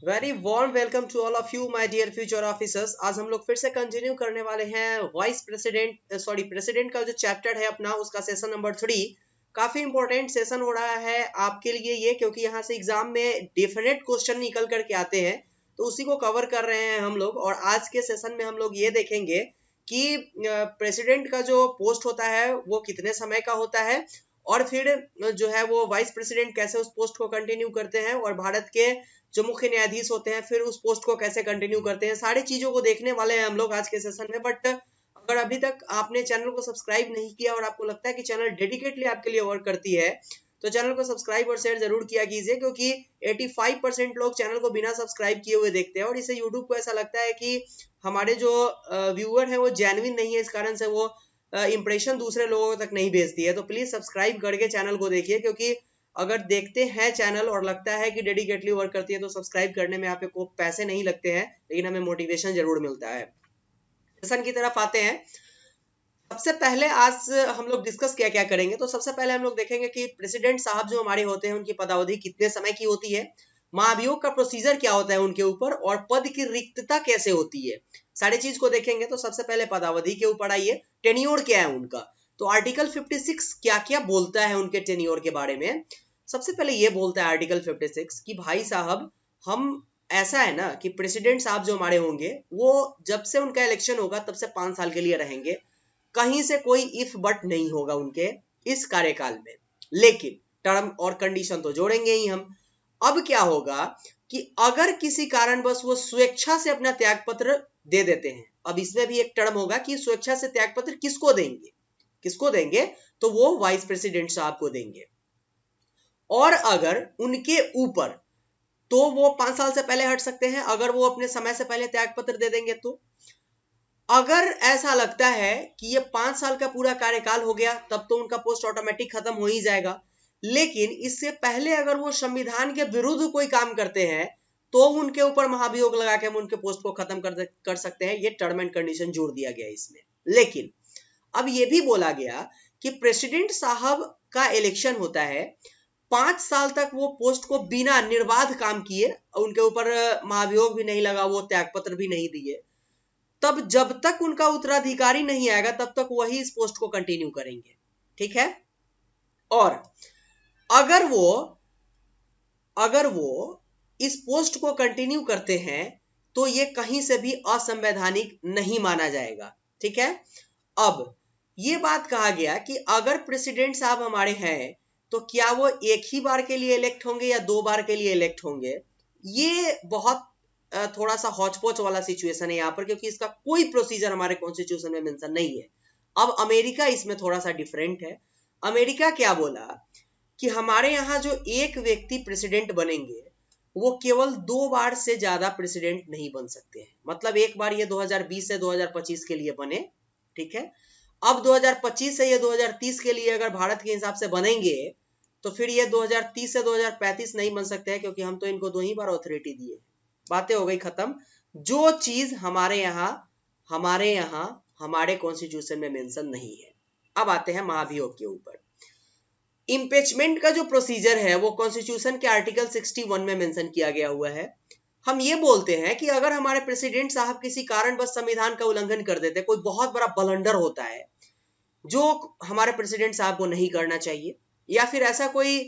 Very warm welcome to all of you my dear future officers. आज हम लोग फिर से कंटिन्यू करने वाले हैं प्रेसिडेंट का जो चैप्टर है अपना, उसका सेशन नंबर 3। काफी इंपॉर्टेंट सेशन हो रहा है आपके लिए ये, क्योंकि यहाँ से एग्जाम में डेफिनेट क्वेश्चन निकल करके आते हैं, तो उसी को कवर कर रहे हैं हम लोग। और आज के सेशन में हम लोग ये देखेंगे कि प्रेसिडेंट का जो पोस्ट होता है वो कितने समय का होता है, और फिर जो है वो वाइस प्रेसिडेंट कैसे उस पोस्ट को कंटिन्यू करते हैं, और भारत के जो मुख्य न्यायाधीश होते हैं फिर उस पोस्ट को कैसे कंटिन्यू करते हैं। सारी चीजों को देखने वाले हैं हम लोग आज के सेशन में। बट अगर अभी तक आपने चैनल को सब्सक्राइब नहीं किया और आपको लगता है कि चैनल डेडिकेटली आपके लिए वर्क करती है, तो चैनल को सब्सक्राइब और शेयर जरूर किया कीजिए, क्योंकि 85% लोग चैनल को बिना सब्सक्राइब किए हुए देखते हैं और इसे यूट्यूब को ऐसा लगता है कि हमारे जो व्यूअर है वो जेन्युइन नहीं है, इस कारण से वो इंप्रेशन दूसरे लोगों तक नहीं भेजती है। तो प्लीज सब्सक्राइब करके चैनल को देखिए, क्योंकि अगर देखते हैं चैनल और लगता है कि डेडिकेटली वर्क करती है तो सब्सक्राइब करने में आपको पैसे नहीं लगते हैं, लेकिन हमें मोटिवेशन जरूर मिलता है। सेशन की तरफ आते हैं। सबसे पहले आज हम लोग डिस्कस क्या क्या करेंगे, तो सबसे पहले हम लोग देखेंगे कि प्रेसिडेंट साहब जो हमारे होते हैं उनकी पदावधि कितने समय की होती है, महाभियोग का प्रोसीजर क्या होता है उनके ऊपर, और पद की रिक्तता कैसे होती है। सारी चीज को देखेंगे। तो सबसे पहले पदावधि के ऊपर आइए, टेन्योर क्या है उनका। तो आर्टिकल 56 क्या क्या बोलता है उनके टेन्योर के बारे में। सबसे पहले ये बोलता है आर्टिकल 56 कि भाई साहब, हम ऐसा है ना कि प्रेसिडेंट साहब जो हमारे होंगे वो जब से उनका इलेक्शन होगा तब से 5 साल के लिए रहेंगे। कहीं से कोई इफ बट नहीं होगा उनके इस कार्यकाल में, लेकिन टर्म और कंडीशन तो जोड़ेंगे ही हम। अब क्या होगा कि अगर किसी कारणवश वो स्वेच्छा से अपना त्यागपत्र दे देते हैं, अब इसमें भी एक टर्म होगा कि स्वेच्छा से त्यागपत्र किसको देंगे, तो वो वाइस प्रेसिडेंट साहब को देंगे। और अगर उनके ऊपर, तो वो 5 साल से पहले हट सकते हैं अगर वो अपने समय से पहले त्यागपत्र दे देंगे। तो अगर ऐसा लगता है कि ये 5 साल का पूरा कार्यकाल हो गया, तब तो उनका पोस्ट ऑटोमेटिक खत्म हो ही जाएगा। लेकिन इससे पहले अगर वो संविधान के विरुद्ध कोई काम करते हैं तो उनके ऊपर महाभियोग लगा के हम उनके पोस्ट को खत्म कर सकते हैं। ये टर्म एंड कंडीशन जोड़ दिया गया इसमें। लेकिन अब ये भी बोला गया कि प्रेसिडेंट साहब का इलेक्शन होता है, 5 साल तक वो पोस्ट को बिना निर्बाध काम किए, उनके ऊपर महाभियोग भी नहीं लगा, वो त्यागपत्र भी नहीं दिए, तब जब तक उनका उत्तराधिकारी नहीं आएगा तब तक वही इस पोस्ट को कंटिन्यू करेंगे। ठीक है। और अगर वो इस पोस्ट को कंटिन्यू करते हैं तो ये कहीं से भी असंवैधानिक नहीं माना जाएगा। ठीक है। अब ये बात कहा गया कि अगर प्रेसिडेंट साहब हमारे हैं तो क्या वो एक ही बार के लिए इलेक्ट होंगे या 2 बार के लिए इलेक्ट होंगे। ये बहुत थोड़ा सा हौच-पौच वाला सिचुएशन है यहाँ पर, क्योंकि इसका कोई प्रोसीजर हमारे कॉन्स्टिट्यूशन में मेंशन नहीं है। अब अमेरिका इसमें थोड़ा सा डिफरेंट है। अमेरिका क्या बोला कि हमारे यहाँ जो एक व्यक्ति प्रेसिडेंट बनेंगे वो केवल 2 बार से ज्यादा प्रेसिडेंट नहीं बन सकते हैं। मतलब एक बार ये 2020 से 2025 के लिए बने। ठीक है। अब 2025 से ये 2030 के लिए अगर भारत के हिसाब से बनेंगे तो फिर ये 2030 से 2035 नहीं बन सकते हैं, क्योंकि हम तो इनको 2 ही बार ऑथोरिटी दिए। बातें हो गई खत्म। जो चीज हमारे यहाँ हमारे कॉन्स्टिट्यूशन में मेंशन नहीं है। अब आते हैं महाभियोग के ऊपर। इम्पीचमेंट का जो प्रोसीजर है वो कॉन्स्टिट्यूशन के आर्टिकल 61 में मेंशन किया गया हुआ है। हम ये बोलते हैं कि अगर हमारे प्रेसिडेंट साहब किसी कारणवश संविधान का उल्लंघन कर देते, कोई बहुत बड़ा ब्लंडर होता है जो हमारे प्रेसिडेंट साहब को नहीं करना चाहिए, या फिर ऐसा कोई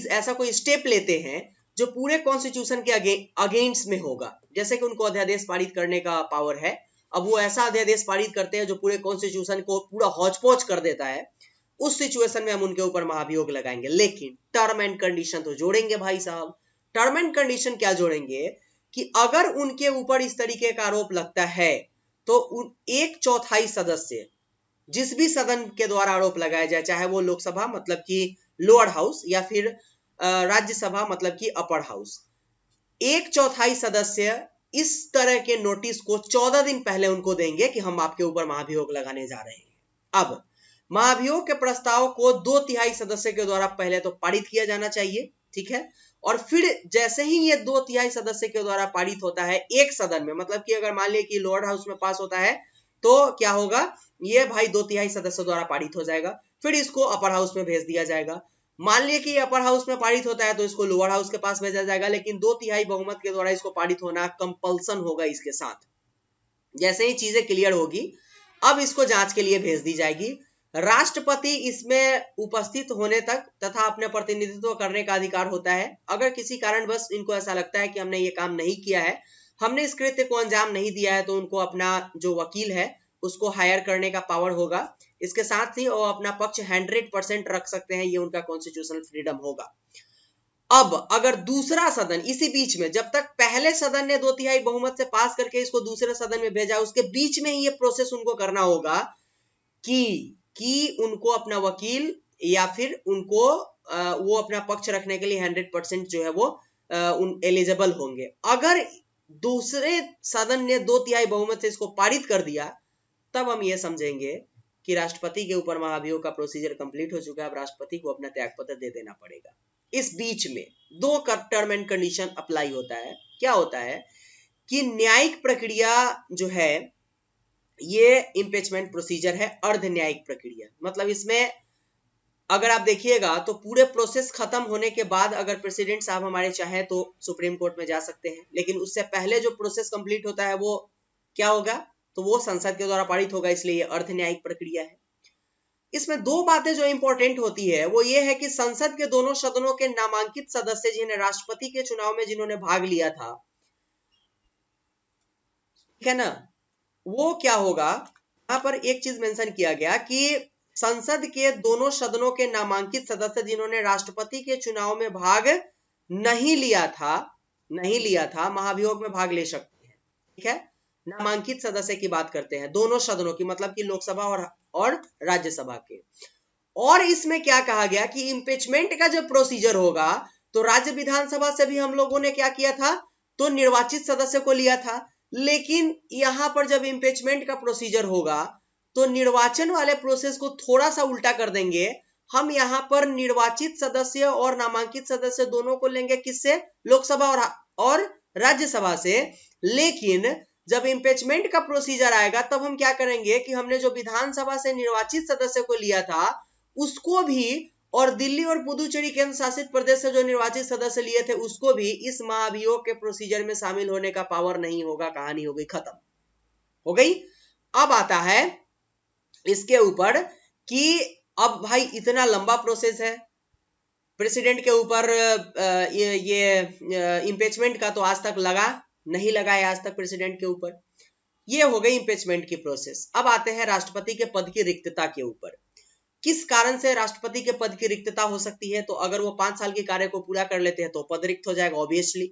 ऐसा कोई स्टेप लेते हैं जो पूरे कॉन्स्टिट्यूशन के अगेंस्ट में होगा, जैसे कि उनको अध्यादेश पारित करने का पावर है। अब वो ऐसा अध्यादेश पारित करते हैं जो पूरे कॉन्स्टिट्यूशन को पूरा हौच-पौच कर देता है, उस सिचुएशन में हम उनके ऊपर महाभियोग लगाएंगे। लेकिन टर्म एंड कंडीशन तो जोड़ेंगे भाई साहब। टर्म एंड कंडीशन क्या जोड़ेंगे कि अगर उनके ऊपर इस तरीके का आरोप लगता है तो 1/4 सदस्य, जिस भी सदन के द्वारा आरोप लगाया जाए, चाहे वो लोकसभा मतलब कि लोअर हाउस या फिर राज्यसभा मतलब कि अपर हाउस, 1/4 सदस्य इस तरह के नोटिस को 14 दिन पहले उनको देंगे कि हम आपके ऊपर महाभियोग लगाने जा रहे हैं। अब महाभियोग के प्रस्ताव को 2/3 सदस्य के द्वारा पहले तो पारित किया जाना चाहिए। ठीक है। और फिर जैसे ही ये 2/3 सदस्य के द्वारा पारित होता है एक सदन में, मतलब कि अगर मान लिया कि लोअर हाउस में पास होता है तो क्या होगा, ये भाई 2/3 सदस्य द्वारा पारित हो जाएगा। फिर इसको अपर हाउस में भेज दिया जाएगा। मान लिया कि अपर हाउस में पारित होता है तो इसको लोअर हाउस के पास भेजा जाएगा, लेकिन 2/3 बहुमत के द्वारा इसको पारित होना कंपल्सन होगा इसके साथ। जैसे ही चीजें क्लियर होगी अब इसको जांच के लिए भेज दी जाएगी। राष्ट्रपति इसमें उपस्थित होने तक तथा अपने प्रतिनिधित्व करने का अधिकार होता है। अगर किसी कारणवश इनको ऐसा लगता है कि हमने ये काम नहीं किया है, हमने इस कृत्य को अंजाम नहीं दिया है, तो उनको अपना जो वकील है उसको हायर करने का पावर होगा। इसके साथ ही वो अपना पक्ष 100% रख सकते हैं, ये उनका कॉन्स्टिट्यूशनल फ्रीडम होगा। अब अगर दूसरा सदन इसी बीच में, जब तक पहले सदन ने 2/3 बहुमत से पास करके इसको दूसरे सदन में भेजा, उसके बीच में ही ये प्रोसेस उनको करना होगा कि उनको अपना वकील या फिर उनको वो अपना पक्ष रखने के लिए 100% जो है वो एलिजिबल होंगे। अगर दूसरे सदन ने 2/3 बहुमत से इसको पारित कर दिया, तब हम ये समझेंगे कि राष्ट्रपति के ऊपर महाभियोग का प्रोसीजर कंप्लीट हो चुका है। अब राष्ट्रपति को अपना त्यागपत्र दे देना पड़ेगा। इस बीच में 2 टर्म एंड कंडीशन अप्लाई होता है। क्या होता है कि न्यायिक प्रक्रिया जो है ये इंपीचमेंट प्रोसीजर है, अर्ध न्यायिक प्रक्रिया। मतलब इसमें अगर आप देखिएगा तो पूरे प्रोसेस खत्म होने के बाद अगर प्रेसिडेंट साहब हमारे चाहे तो सुप्रीम कोर्ट में जा सकते हैं, लेकिन उससे पहले जो प्रोसेस कंप्लीट होता है वो क्या होगा, तो वो संसद के द्वारा पारित होगा। इसलिए ये अर्ध न्यायिक प्रक्रिया है। इसमें 2 बातें जो इंपॉर्टेंट होती है वो ये है कि संसद के दोनों सदनों के नामांकित सदस्य जिन्हें राष्ट्रपति के चुनाव में जिन्होंने भाग लिया था, ठीक है ना, वो क्या होगा, यहाँ पर एक चीज मेंशन किया गया कि संसद के दोनों सदनों के नामांकित सदस्य जिन्होंने राष्ट्रपति के चुनाव में भाग नहीं लिया था महाभियोग में भाग ले सकते हैं। ठीक है, नामांकित सदस्य की बात करते हैं, दोनों सदनों की, मतलब कि लोकसभा और राज्यसभा के। और इसमें क्या कहा गया कि इंपीचमेंट का जब प्रोसीजर होगा तो राज्य विधानसभा से भी हम लोगों ने क्या किया था, तो निर्वाचित सदस्य को लिया था। लेकिन यहां पर जब इंपीचमेंट का प्रोसीजर होगा तो निर्वाचन वाले प्रोसेस को थोड़ा सा उल्टा कर देंगे। हम यहां पर निर्वाचित सदस्य और नामांकित सदस्य दोनों को लेंगे, किससे, लोकसभा और राज्यसभा से। लेकिन जब इंपीचमेंट का प्रोसीजर आएगा तब हम क्या करेंगे कि हमने जो विधानसभा से निर्वाचित सदस्य को लिया था उसको भी, और दिल्ली और पुदुचेरी केंद्र शासित प्रदेश से जो निर्वाचित सदस्य लिए थे उसको भी इस महाभियोग के प्रोसीजर में शामिल होने का पावर नहीं होगा। कहानी हो गई खत्म, हो गई। अब आता है इसके ऊपर कि अब भाई इतना लंबा प्रोसेस है प्रेसिडेंट के ऊपर, ये इंपीचमेंट का तो आज तक नहीं लगा है आज तक प्रेसिडेंट के ऊपर। ये हो गई इंपीचमेंट की प्रोसेस। अब आते हैं राष्ट्रपति के पद की रिक्तता के ऊपर। किस कारण से राष्ट्रपति के पद की रिक्तता हो सकती है, तो अगर वो 5 साल के कार्य को पूरा कर लेते हैं तो पद रिक्त हो जाएगा ऑब्वियसली।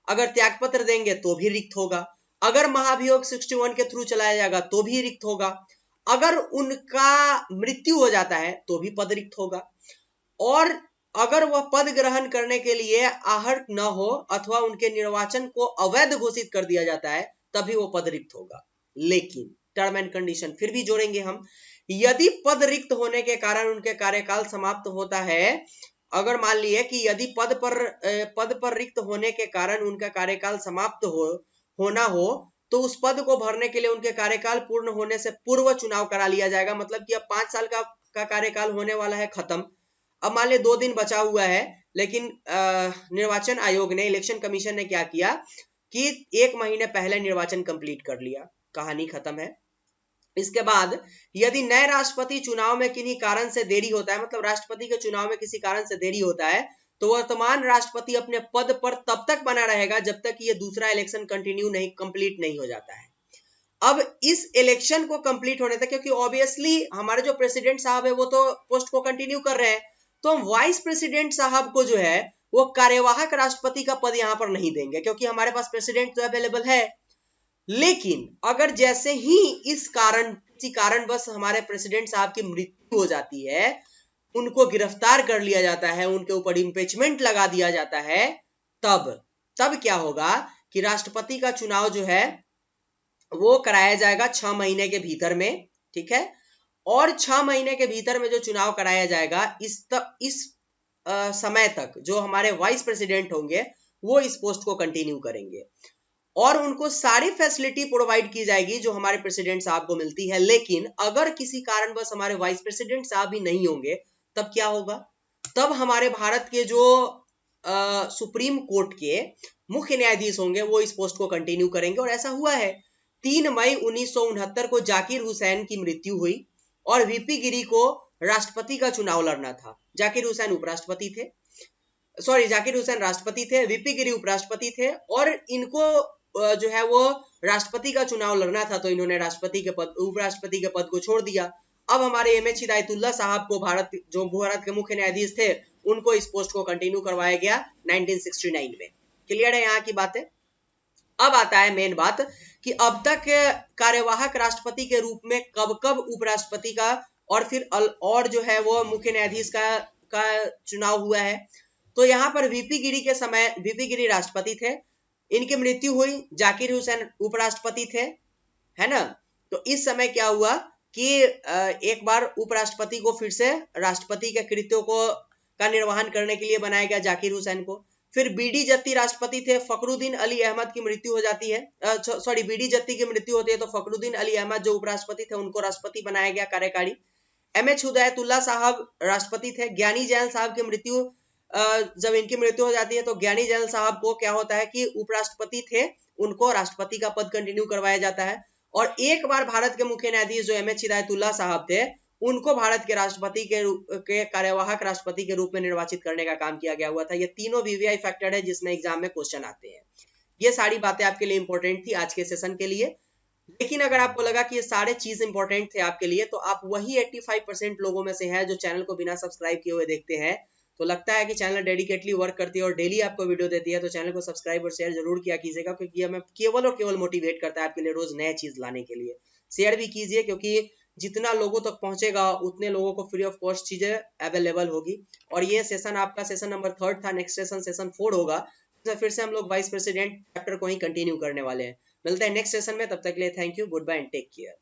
अगर त्यागपत्र देंगे तो भी रिक्त होगा। अगर महाभियोग 61 के थ्रू चलाया जाएगा तो भी रिक्त होगा। अगर उनका मृत्यु हो जाता है तो भी पद रिक्त होगा। और अगर वह पद ग्रहण करने के लिए आहर्त न हो अथवा उनके निर्वाचन को अवैध घोषित कर दिया जाता है तभी वो पद रिक्त होगा। लेकिन टर्म एंड कंडीशन फिर भी जोड़ेंगे हम। यदि पद रिक्त होने के कारण उनके कार्यकाल समाप्त होता है, अगर मान लिए कि यदि पद पर रिक्त होने के कारण उनका कार्यकाल समाप्त होना हो तो उस पद को भरने के लिए उनके कार्यकाल पूर्ण होने से पूर्व चुनाव करा लिया जाएगा। मतलब कि अब 5 साल का कार्यकाल होने वाला है खत्म, अब मान लिया 2 दिन बचा हुआ है, लेकिन निर्वाचन आयोग ने, इलेक्शन कमीशन ने क्या किया कि 1 महीने पहले निर्वाचन कंप्लीट कर लिया, कहानी खत्म है। इसके बाद यदि नए राष्ट्रपति चुनाव में किन्हीं कारण से देरी होता है, मतलब राष्ट्रपति के चुनाव में किसी कारण से देरी होता है, तो वर्तमान राष्ट्रपति अपने पद पर तब तक बना रहेगा जब तक ये दूसरा इलेक्शन कंप्लीट नहीं हो जाता है। अब इस इलेक्शन को कंप्लीट होने तक, क्योंकि ऑब्वियसली हमारे जो प्रेसिडेंट साहब है वो तो पोस्ट को कंटिन्यू कर रहे हैं, तो हम वाइस प्रेसिडेंट साहब को जो है वो कार्यवाहक राष्ट्रपति का पद यहां पर नहीं देंगे, क्योंकि हमारे पास प्रेसिडेंट तो अवेलेबल है। लेकिन अगर जैसे ही किसी कारणवश हमारे प्रेसिडेंट साहब की मृत्यु हो जाती है, उनको गिरफ्तार कर लिया जाता है, उनके ऊपर इंपीचमेंट लगा दिया जाता है, तब क्या होगा कि राष्ट्रपति का चुनाव जो है वो कराया जाएगा 6 महीने के भीतर में। ठीक है, और 6 महीने के भीतर में जो चुनाव कराया जाएगा, इस समय तक जो हमारे वाइस प्रेसिडेंट होंगे वो इस पोस्ट को कंटिन्यू करेंगे और उनको सारी फैसिलिटी प्रोवाइड की जाएगी जो हमारे प्रेसिडेंट साहब को मिलती है। लेकिन अगर किसी कारणवश हमारे वाइस प्रेसिडेंट साहब भी नहीं होंगे तब क्या होगा, तब हमारे भारत के जो सुप्रीम कोर्ट के मुख्य न्यायाधीश होंगे वो इस पोस्ट को कंटिन्यू करेंगे, और ऐसा हुआ है। 3 मई 1969 को जाकिर हुसैन की मृत्यु हुई और वीपी गिरी को राष्ट्रपति का चुनाव लड़ना था। जाकिर हुसैन उपराष्ट्रपति थे, जाकिर हुसैन राष्ट्रपति थे, वीपी गिरी उपराष्ट्रपति थे, और इनको जो है वो राष्ट्रपति का चुनाव लड़ना था, तो इन्होंने उपराष्ट्रपति के पद को छोड़ दिया। अब हमारे एमएच हिदायतुल्लाह साहब को जो भारत के मुख्य न्यायाधीश थे, उनको इस पोस्ट को कंटिन्यू करवाया गया 1969 में। क्लियर है यहाँ की बातें? अब आता है मेन बात कि अब तक कार्यवाहक राष्ट्रपति के रूप में कब कब उपराष्ट्रपति का और फिर और जो है वो मुख्य न्यायाधीश का चुनाव हुआ है। तो यहाँ पर वीपी गिरी के समय वीपी गिरी राष्ट्रपति थे, इनकी मृत्यु हुई, जाकिर हुसैन उपराष्ट्रपति थे, है ना। तो इस समय क्या हुआ कि एक बार उपराष्ट्रपति को फिर से राष्ट्रपति के कृत्यों का निर्वहन करने के लिए बनाया गया जाकिर हुसैन को। फिर बीडी जत्ती राष्ट्रपति थे, फखरुद्दीन अली अहमद की मृत्यु हो जाती है, बीडी जत्ती की मृत्यु होती है, तो फखरुद्दीन अली अहमद जो उपराष्ट्रपति थे उनको राष्ट्रपति बनाया गया कार्यकारी। एमएच हिदायतुल्लाह साहब राष्ट्रपति थे। ज्ञानी जैन साहब की मृत्यु जब इनकी मृत्यु हो जाती है तो ज्ञानी जैन साहब को क्या होता है कि उपराष्ट्रपति थे, उनको राष्ट्रपति का पद कंटिन्यू करवाया जाता है। और एक बार भारत के मुख्य न्यायाधीश जो एमएच हिदायतुल्लाह साहब थे, उनको भारत के राष्ट्रपति के कार्यवाहक राष्ट्रपति के रूप में निर्वाचित करने का काम किया गया हुआ था। ये तीनों वीवीआई फैक्टर है जिसमें एग्जाम में क्वेश्चन आते हैं। ये सारी बातें आपके लिए इंपॉर्टेंट थी आज के सेशन के लिए। लेकिन अगर आपको लगा कि ये सारे चीज इंपॉर्टेंट थे आपके लिए, तो आप वही 85% लोगों में से है जो चैनल को बिना सब्सक्राइब किए हुए देखते हैं। तो लगता है कि चैनल डेडिकेटली वर्क करती है और डेली आपको वीडियो देती है, तो चैनल को सब्सक्राइब और शेयर जरूर किया कीजिएगा, क्योंकि हमें केवल और केवल मोटिवेट करता है आपके लिए रोज नए चीज लाने के लिए। शेयर भी कीजिए, क्योंकि जितना लोगों तक पहुंचेगा उतने लोगों को फ्री ऑफ कॉस्ट चीजें अवेलेबल होगी। और ये सेशन आपका सेशन नंबर 3 था, नेक्स्ट सेशन 4 होगा, तो फिर से हम लोग वाइस प्रेसिडेंट चैप्टर को ही कंटिन्यू करने वाले हैं। मिलते हैं नेक्स्ट सेशन में, तब तक के लिए thank you, good bye and take care.